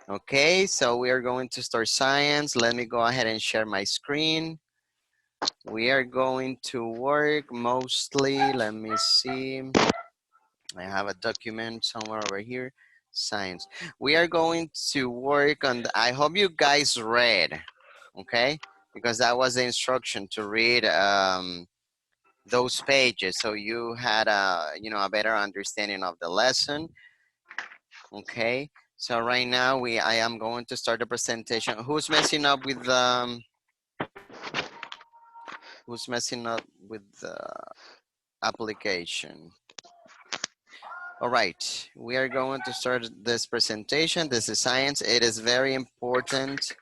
Okay, so we are going to start science. Let me go ahead and share my screen. We are going to work mostly, let me see. I have a document somewhere over here. Science. We are going to work on, I hope you guys read, okay? Because that was the instruction to read those pages. So you had a better understanding of the lesson, okay? So right now I am going to start the presentation. Who's messing up with the application? All right, we are going to start this presentation. This is science. It is very important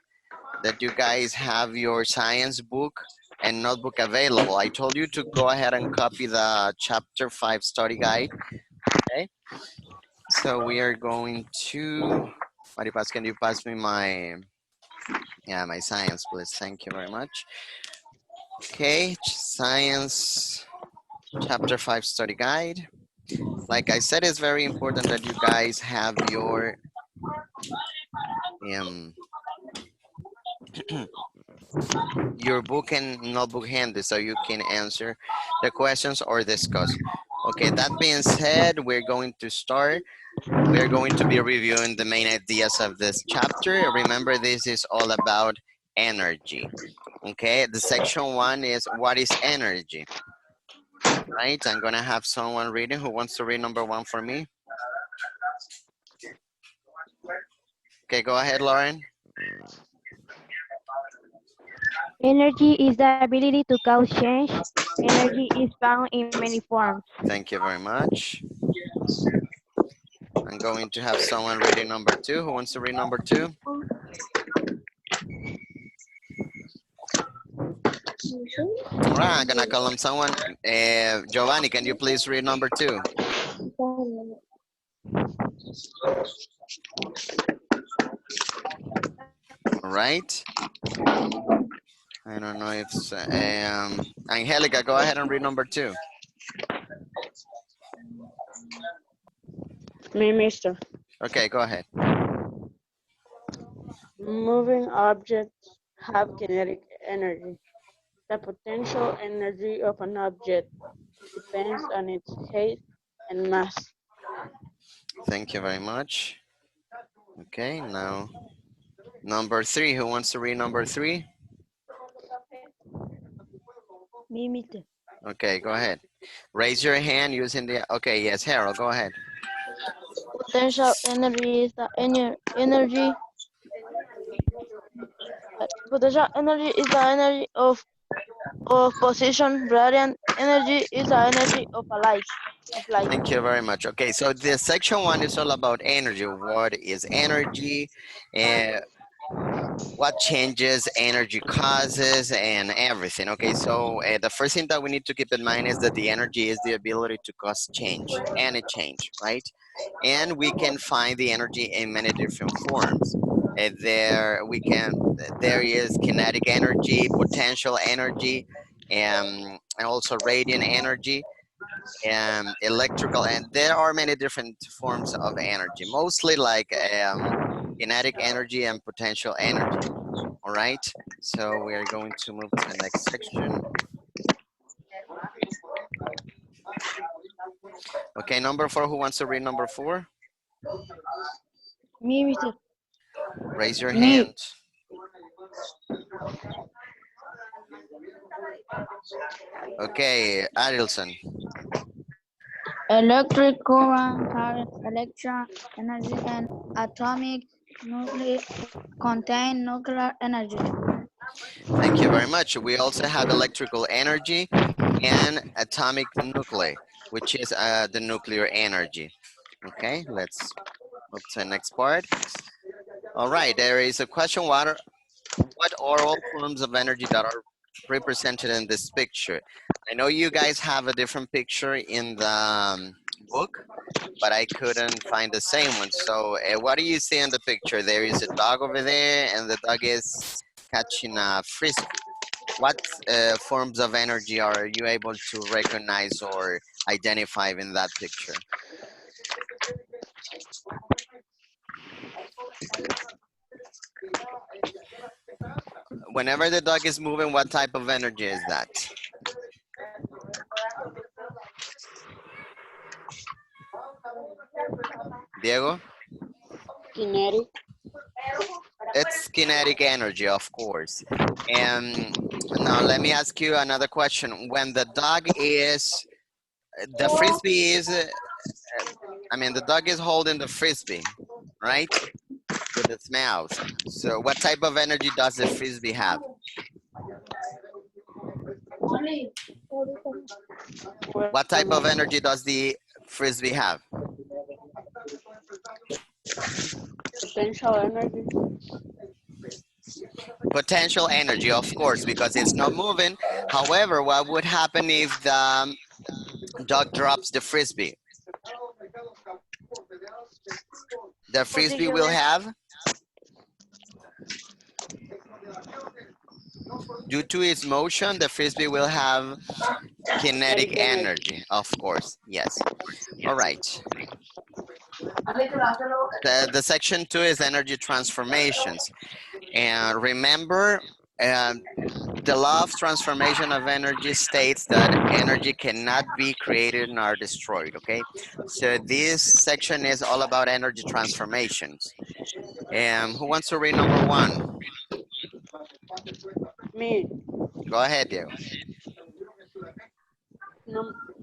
that you guys have your science book and notebook available. I told you to go ahead and copy the chapter 5 study guide, okay? So we are going to, Maripaz, can you pass me my science, please? Thank you very much. Okay, science chapter 5 study guide. Like I said, it's very important that you guys have um, your book and notebook handy so you can answer the questions or discuss. Okay, that being said, we're going to start. We're going to be reviewing the main ideas of this chapter. Remember, this is all about energy. Okay, the section 1 is what is energy, right? I'm gonna have someone reading. Who wants to read number 1 for me? Okay, go ahead, Lauren. Energy is the ability to cause change. Energy is found in many forms. Thank you very much. I'm going to have someone reading number 2. Who wants to read number 2? All right, I'm gonna call him someone. Giovanni, can you please read number 2? All right. I don't know if Angelica, go ahead and read number 2. Me, mister. Okay, go ahead. Moving objects have kinetic energy. The potential energy of an object depends on its height and mass. Thank you very much. Okay, now number 3. Who wants to read number 3? Me, mister. Okay, go ahead. Raise your hand using the. Okay, yes, Harold, go ahead. Potential energy is the energy. Potential energy is the energy of position. Radiant energy is the energy of a light. Thank you very much. Okay, so the section 1 is all about energy. What is energy? And what changes energy causes and everything. Okay, so the first thing that we need to keep in mind is that the energy is the ability to cause change, any change, right? And we can find the energy in many different forms. There is kinetic energy, potential energy, and also radiant energy, and electrical, and there are many different forms of energy, mostly like kinetic energy and potential energy. All right, so we are going to move to the next section. Okay, number 4, who wants to read number 4? Me, mister. Raise your Me. hand. Okay, Adelson. Electric current carries electron energy and atomic nuclei contain nuclear energy. Thank you very much. We also have electrical energy and atomic nuclei, which is the nuclear energy. Okay, let's move to the next part. All right, there is a question. What are all forms of energy that are represented in this picture? I know you guys have a different picture in the book, but I couldn't find the same one. So what do you see in the picture? There is a dog over there, and the dog is catching a frisbee. What forms of energy are you able to recognize or identify in that picture? Whenever the dog is moving, what type of energy is that? Diego? Kinetic. It's kinetic energy, of course. And now let me ask you another question. When the dog is, the frisbee is, the dog is holding the frisbee, right? With its mouth. So what type of energy does the frisbee have? What type of energy does the frisbee have? Potential energy. Potential energy, of course, because it's not moving. However, what would happen if the dog drops the frisbee? The frisbee will have, due to its motion, the frisbee will have kinetic energy, of course, yes. All right. The section 2 is energy transformations. And remember, the law of transformation of energy states that energy cannot be created nor destroyed, okay? So this section is all about energy transformations. And who wants to read number 1? Me. Go ahead, Diego.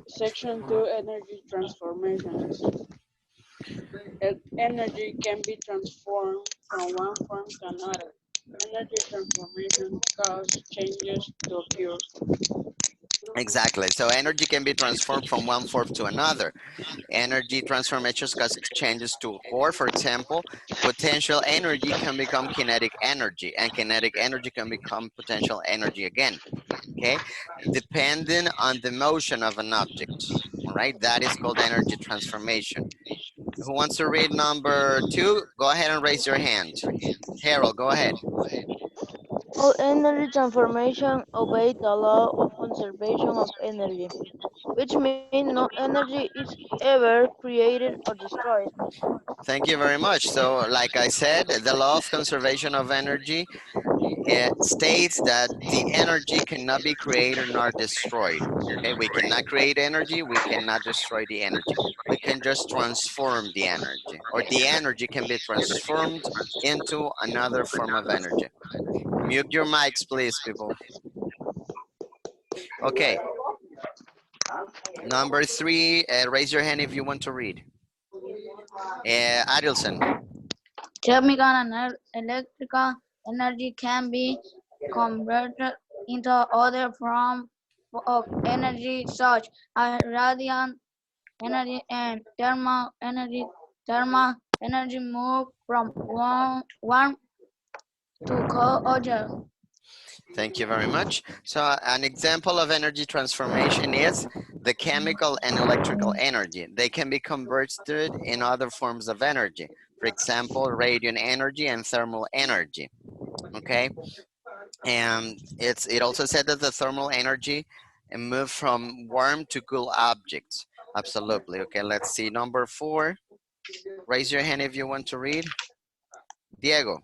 Section 2, energy transformations. Energy can be transformed from one form to another. Energy transformation causes changes to occur. Exactly. So energy can be transformed from one form to another. Energy transformations cause changes to occur. For example, potential energy can become kinetic energy, and kinetic energy can become potential energy again. Okay, depending on the motion of an object. All right, that is called energy transformation. Who wants to read number 2? Go ahead and raise your hand. Harold, go ahead. All energy transformation obey the law of conservation of energy, which means no energy is ever created or destroyed. Thank you very much. So, like I said, the law of conservation of energy, it states that the energy cannot be created nor destroyed. Okay, we cannot create energy, we cannot destroy the energy. We can just transform the energy, or the energy can be transformed into another form of energy. Mute your mics, please, people. Okay, number 3, raise your hand if you want to read. Adilson. Chemical and electrical energy can be converted into other forms of energy such as radiant energy and thermal energy. Thermal energy move from warm to cold object. Thank you very much. So an example of energy transformation is the chemical and electrical energy. They can be converted in other forms of energy. For example, radiant energy and thermal energy. Okay, and it also said that the thermal energy move from warm to cool objects. Absolutely. Okay, let's see number 4. Raise your hand if you want to read. Diego.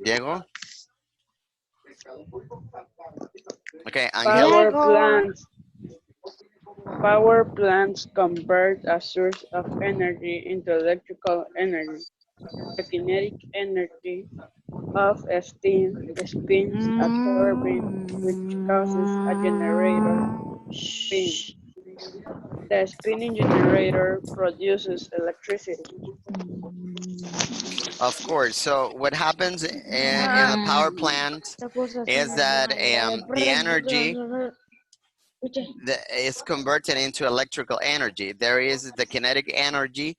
Diego. Okay, Angel. Power plants convert a source of energy into electrical energy. The kinetic energy of steam spins a turbine, which causes a generator spin. The spinning generator produces electricity. Of course. So what happens in a power plant is that the energy is converted into electrical energy. There is the kinetic energy,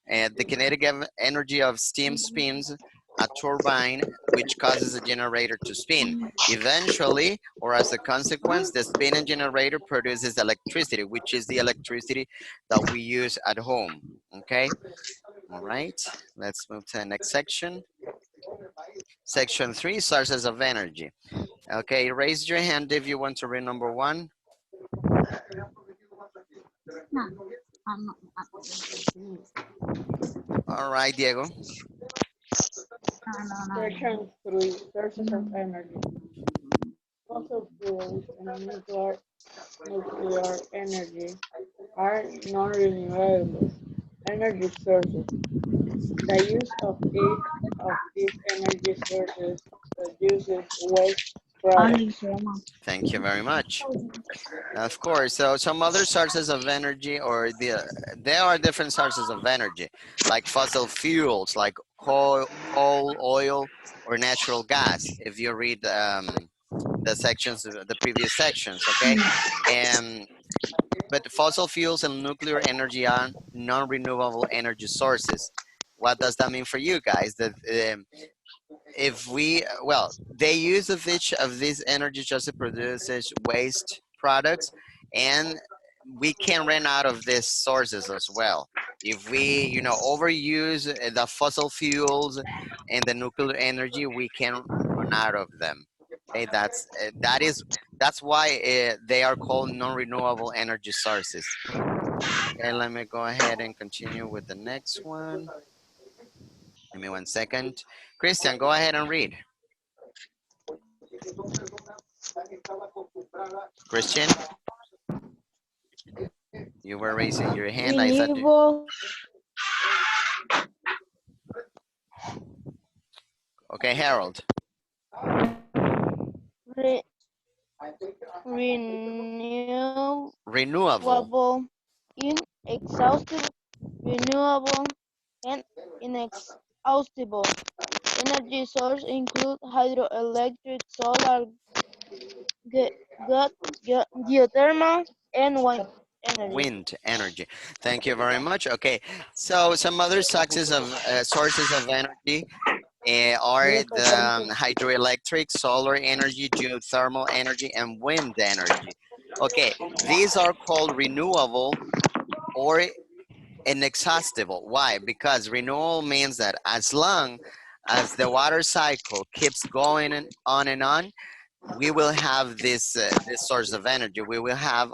and the kinetic energy of steam spins a turbine, which causes a generator to spin. Eventually, or as a consequence, the spinning generator produces electricity, which is the electricity that we use at home. Okay. All right. Let's move to the next section. Section 3, sources of energy. Okay, raise your hand if you want to read number 1. No, I'm not. All right, Diego. Section 3, sources of energy. Fossil fuels and nuclear energy are non-renewable energy sources. The use of each of these energy sources produces waste products. Thank you very much. Of course. So some other sources of energy, or there are different sources of energy, like fossil fuels, like coal, oil, or natural gas. If you read the sections, the previous sections, okay. And but fossil fuels and nuclear energy are non-renewable energy sources. What does that mean for you guys? That if we, well, they use of each of these energy just to produce waste products, and we can run out of these sources as well. If we, overuse the fossil fuels and the nuclear energy, we can run out of them. Okay, that's why they are called non-renewable energy sources. Okay, let me go ahead and continue with the next one. Give me 1 second. Christian, go ahead and read. Christian, you were raising your hand. I thought you... Renewable, Okay, Harold. re, renewable, Renewable. inexhaustible, renewable, and inexhaustible energy sources include hydroelectric, solar, ge- geothermal, and wind energy. Wind energy. Thank you very much. Okay, so some other sources of energy are the hydroelectric, solar energy, geothermal energy, and wind energy. Okay, these are called renewable or inexhaustible. Why? Because renewal means that as long as the water cycle keeps going and on, we will have this source of energy. We will have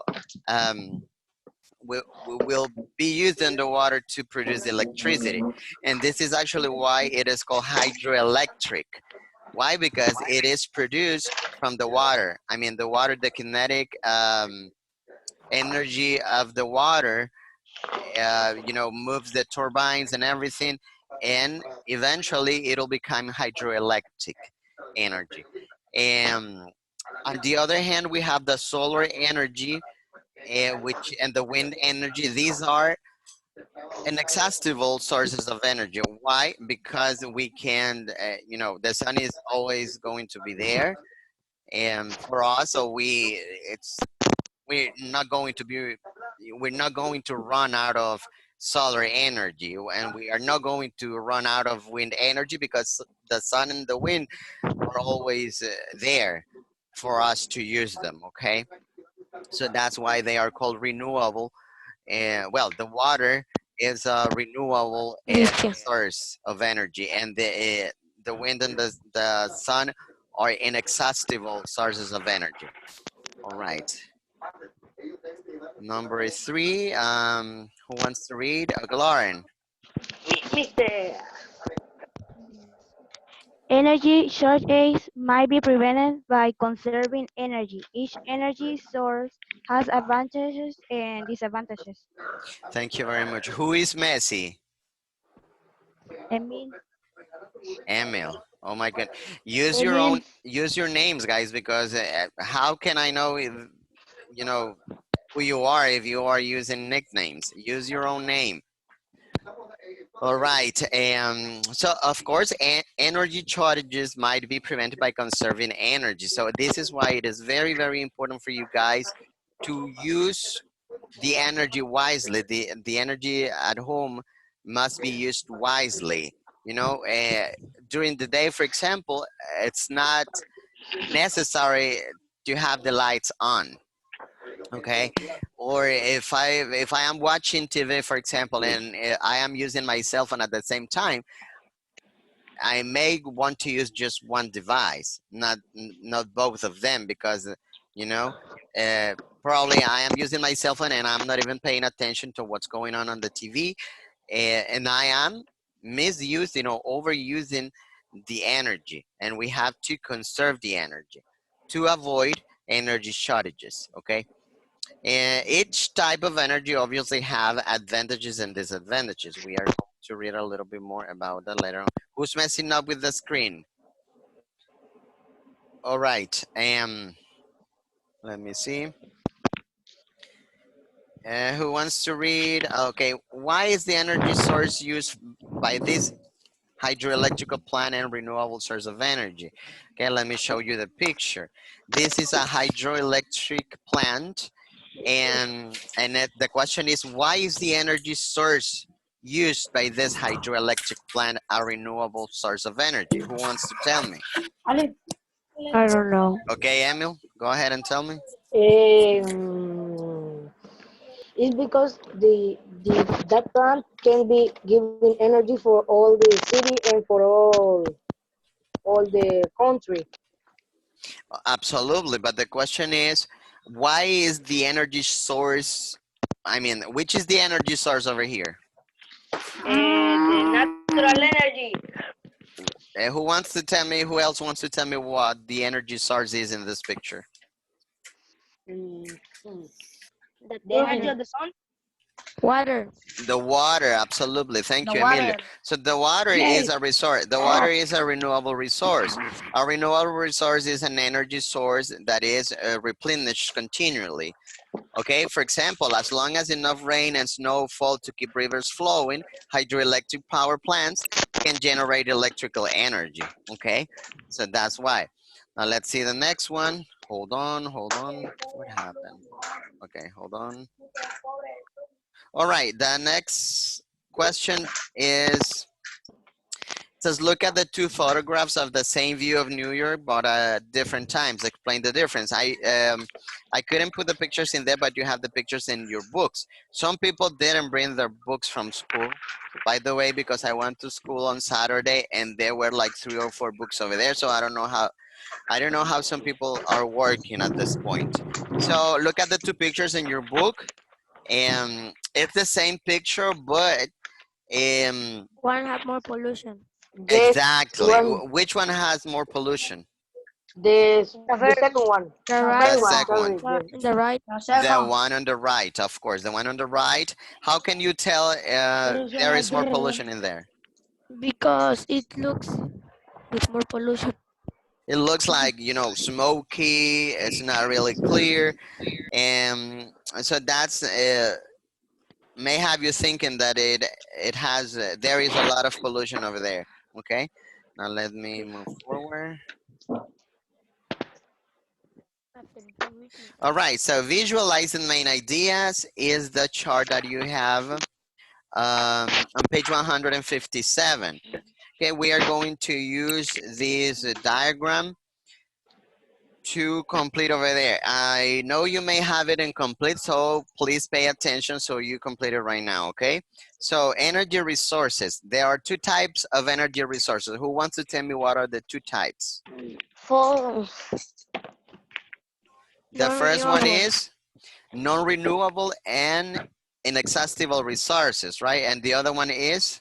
we will be using the water to produce electricity, and this is actually why it is called hydroelectric. Why? Because it is produced from the water. I mean, the water, the kinetic energy of the water moves the turbines and everything, and eventually it'll become hydroelectric energy. And on the other hand, we have the solar energy, and the wind energy. These are inexhaustible sources of energy. Why? Because we can, the sun is always going to be there, and for us, so we're not going to be we're not going to run out of solar energy, and we are not going to run out of wind energy because the sun and the wind are always there for us to use them. Okay, so that's why they are called renewable. And well, the water is a renewable source of energy, and the wind and the sun are inexhaustible sources of energy. All right. Number 3, who wants to read? Lauren. Mister. Energy shortages might be prevented by conserving energy. Each energy source has advantages and disadvantages. Thank you very much. Who is Messi? I mean, Emil. Oh my God. Emil. Use your names, guys, because how can I know who you are if you are using nicknames? Use your own name. All right. So, of course, energy shortages might be prevented by conserving energy. So, this is why it is very, very important for you guys to use the energy wisely. The energy at home must be used wisely. During the day, for example, it's not necessary to have the lights on. Okay, or if I am watching TV, for example, and I am using my cell phone at the same time, I may want to use just one device, not both of them, because you know uh, probably I am using my cell phone and I'm not even paying attention to what's going on the TV, and I am misusing or overusing the energy, and we have to conserve the energy to avoid energy shortages, okay? And each type of energy obviously have advantages and disadvantages. We are going to read a little bit more about that later on. Who's messing up with the screen? All right, let me see. Who wants to read? Okay, why is the energy source used by this hydroelectrical plant and renewable source of energy? Okay, let me show you the picture. This is a hydroelectric plant, and the question is, why is the energy source used by this hydroelectric plant a renewable source of energy? Who wants to tell me? I don't know. Okay, Emil, go ahead and tell me. It's because that plant can be giving energy for all the city and for all the country. Absolutely, but the question is, why is the energy source, I mean, which is the energy source over here? And the natural energy. Who wants to tell me, who else wants to tell me what the energy source is in this picture? Mm, mm. The energy of the sun. Water. The water, absolutely. Thank The you, Emilio. water. So the water is a resource. The water is a renewable resource. A renewable resource is an energy source that is replenished continually. Okay, for example, as long as enough rain and snow fall to keep rivers flowing, hydroelectric power plants can generate electrical energy. Okay, so that's why. Now let's see the next one. Hold on, hold on. What happened? Okay, hold on. All right, the next question is, says, look at the two photographs of the same view of New York, but at different times. Explain the difference. I couldn't put the pictures in there, but you have the pictures in your books. Some people didn't bring their books from school, by the way, because I went to school on Saturday and there were like 3 or 4 books over there. So I don't know how some people are working at this point. So look at the two pictures in your book, and it's the same picture, but One have more pollution. This exactly. one, Which one has more pollution? the second one. The The right. second one. Sorry. The right. The The second. one on the right, of course. The one on the right. How can you tell there is more pollution in there? Because it looks with more pollution. It looks like, you know, smoky. It's not really clear. And so that's may have you thinking that it has there is a lot of pollution over there. Okay. Now let me move forward. All right, so visualizing main ideas is the chart that you have on page 157. Okay, we are going to use this diagram to complete over there. I know you may have it incomplete, so please pay attention so you complete it right now, okay? So energy resources, there are 2 types of energy resources. Who wants to tell me what are the 2 types? For The first one Non-renewable. is non-renewable and inexhaustible resources, right? And the other one is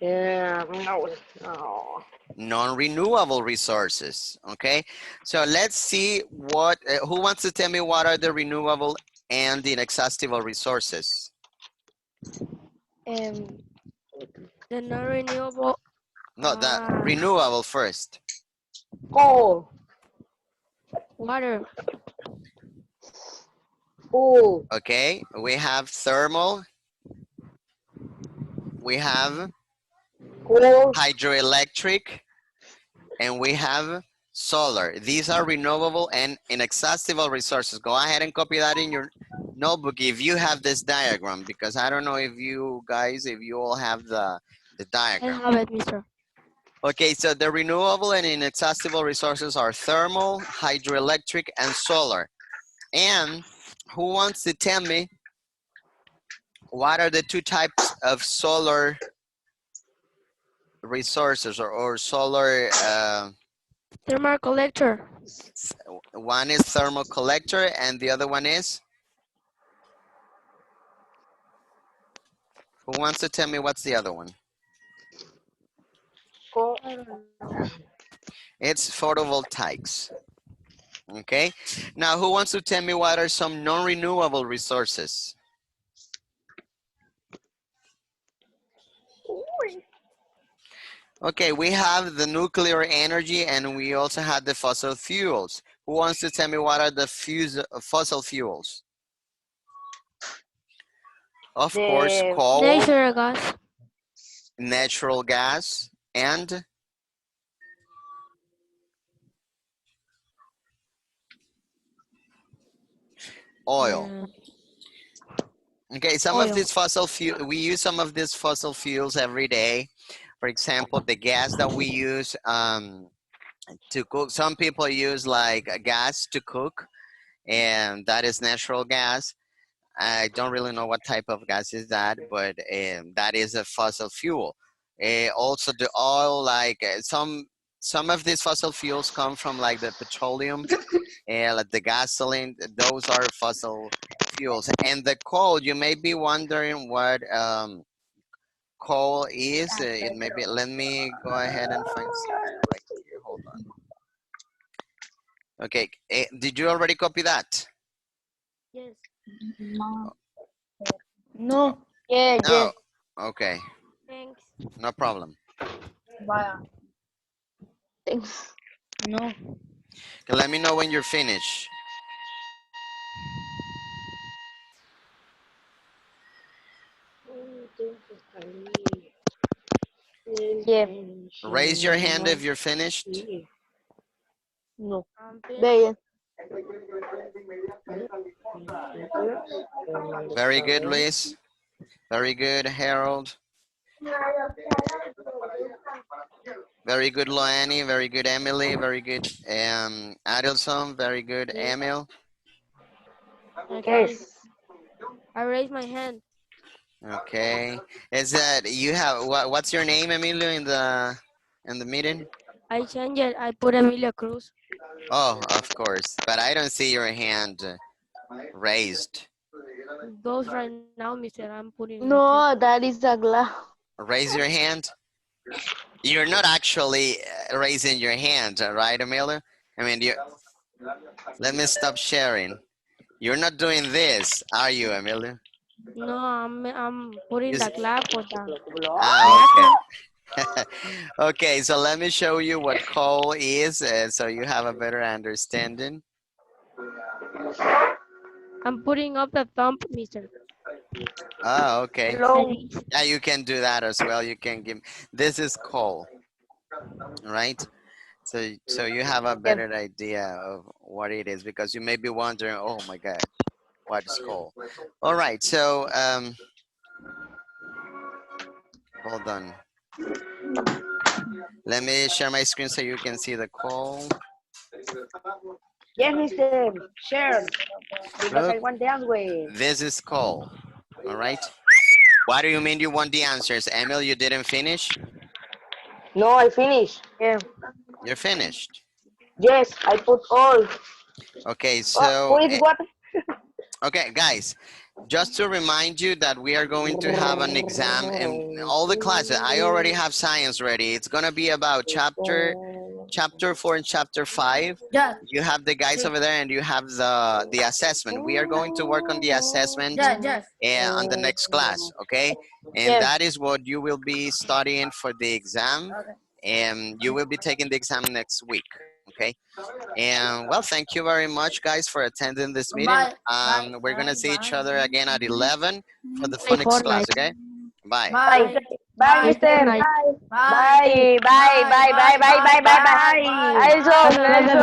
no. non-renewable resources, okay? So let's see what, who wants to tell me what are the renewable and the inexhaustible resources? The non-renewable. No, the renewable first. Coal, Water. fuel, Okay, we have thermal, we have coal, hydroelectric, and we have solar. These are renewable and inexhaustible resources. Go ahead and copy that in your notebook if you have this diagram, because I don't know if you guys, if you all have the I diagram. have it, mister. Okay, so the renewable and inexhaustible resources are thermal, hydroelectric, and solar. And who wants to tell me what are the 2 types of solar resources or solar, Thermal collector. one is thermal collector and the other one is? Who wants to tell me what's the other one? Co- It's photovoltaics. Okay. Now, who wants to tell me what are some non-renewable resources? Okay, we have the nuclear energy and we also have the fossil fuels. Who wants to tell me what are the fossil fuels? Of course, the coal, Natural gas. natural gas, and oil. Okay, some of Oil. these fossil fuel, we use some of these fossil fuels every day. For example, the gas that we use to cook. Some people use like a gas to cook, and that is natural gas. I don't really know what type of gas is that, but that is a fossil fuel. Also, the oil, like some of these fossil fuels come from like the petroleum, like the gasoline. Those are fossil fuels. And the coal, you may be wondering what coal is. It may be. Let me go ahead and find something right here. Hold on. Okay. Did you already copy that? Yes. No. No. Yeah, No. yes. Okay. Thanks. No problem. Vaya. Thanks. No. Okay, let me know when you're finished. Yeah. Raise your hand if you're finished. No. I'm finished. There. Very good, Luis. Very good, Harold. Very good, Loani. Very good, Emily. Very good, Adelson. Very good, Emil. Okay. yes. I raise my hand. Okay. Is that you have what's your name, Emilio, in the meeting? I change it. I put Emilia Cruz. Oh, of course. But I don't see your hand raised. Those right now, Mister. I'm putting. No, that is a glass. Raise your hand. You're not actually raising your hand, right, Emilio? I mean, let me stop sharing. You're not doing this, are you, Emilio? No, I'm putting You the s- clap for the. Ah, okay. Okay, so let me show you what coal is so you have a better understanding. I'm putting up the thumb, Mister. Oh, okay. Hello. Yeah, you can do that as well. You can give, this is coal, right? So you have a better idea of what it is because you may be wondering, oh my God, what is coal? All right, so hold on. Let me share my screen so you can see the coal. Yes, Mister. Share. Because Look, I want the answer. this is coal. All right. What do you mean you want the answers? Emil, you didn't finish? No, I finished. Yeah. You're finished. Yes, I put all. Okay, Oh, so, who is what? okay, guys, just to remind you that we are going to have an exam in all the classes. I already have science ready. It's going to be about chapter 4 and chapter 5. Yeah. You have the guys over there and you have the assessment. We are going to work on the assessment on the next class, okay? And Yes. that is what you will be studying for the exam. Okay. And you will be taking the exam next week, okay? And well, thank you very much, guys, for attending this meeting. Bye. Bye. We're going to see each Bye. other again at 11 for the Play phonics class, Fortnite. okay? Bye. Bye. Bye, Play Mister. Fortnite. Bye. Bye. Bye. Bye. Bye. Bye. Bye. Bye. Bye. Bye. Nelson,